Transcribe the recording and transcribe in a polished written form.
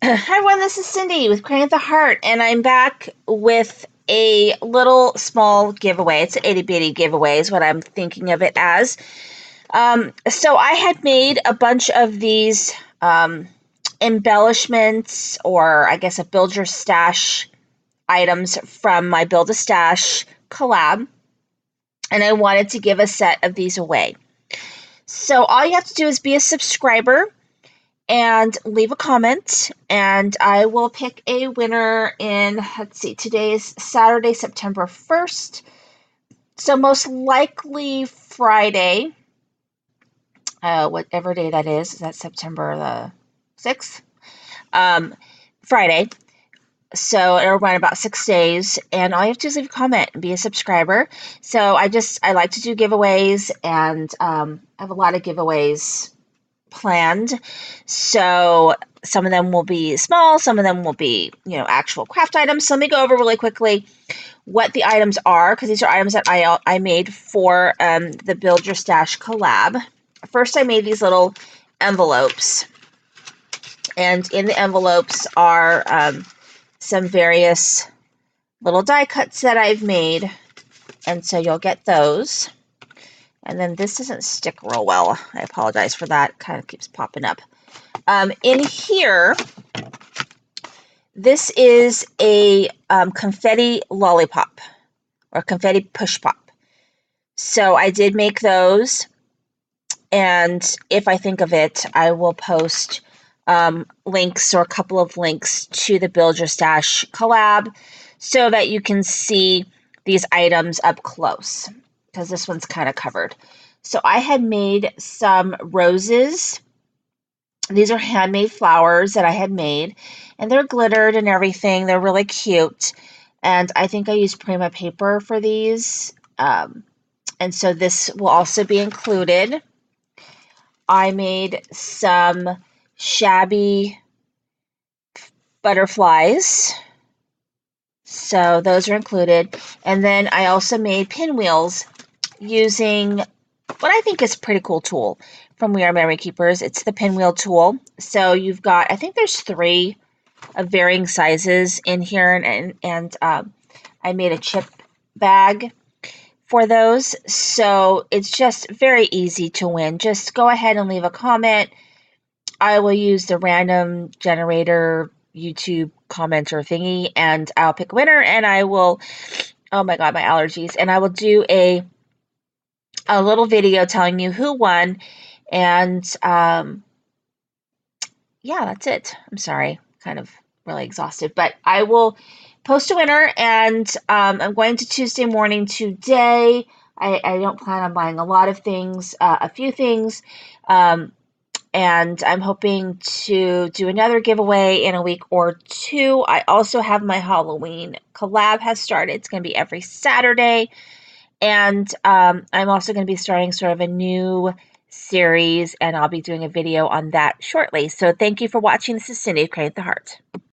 Hi everyone, this is Cindy with Cricut the Heart, and I'm back with a little small giveaway. It's an itty bitty giveaway is what I'm thinking of it as. So I had made a bunch of these embellishments, or I guess a build your stash items from my Build a Stash collab, and I wanted to give a set of these away. So all you have to do is be a subscriber and leave a comment, and I will pick a winner in, let's see, today is Saturday, September 1st. So most likely Friday, whatever day that is that September the 6th? Friday. So it'll run about 6 days, and all you have to do is leave a comment and be a subscriber. So I like to do giveaways, and I have a lot of giveaways planned. So some of them will be small, some of them will be, actual craft items. So let me go over really quickly what the items are, because these are items that I made for the Build Your Stash collab. First, I made these little envelopes, and in the envelopes are some various little die cuts that I've made, and so you'll get those. And then this doesn't stick real well. I apologize for that. It kind of keeps popping up. In here, this is a confetti lollipop or confetti push pop. So I did make those, and if I think of it, I will post links, or a couple of links, to the Build Your Stash collab so that you can see these items up close, because this one's kind of covered. So I had made some roses. These are handmade flowers that I had made, and they're glittered and everything. They're really cute, and I think I used Prima paper for these, and so this will also be included. I made some shabby butterflies, so those are included. And then I also made pinwheels using what I think is a pretty cool tool from We Are Memory Keepers. It's the pinwheel tool. So you've got, I think there's 3 of varying sizes in here, and I made a chip bag for those. So it's just very easy to win. Just go ahead and leave a comment. I will use the random generator YouTube commenter thingy, and I'll pick a winner, and I will, oh my god, my allergies, and I will do a little video telling you who won. And yeah, that's it. I'm sorry, kind of really exhausted, but I will post a winner, and I'm going to Tuesday morning today. I don't plan on buying a lot of things, a few things, and I'm hoping to do another giveaway in a week or 2. I also have my Halloween collab has started. It's going to be every Saturday. And I'm also going to be starting sort of a new series, and I'll be doing a video on that shortly. So thank you for watching. This is Cindy of Cricut the Heart.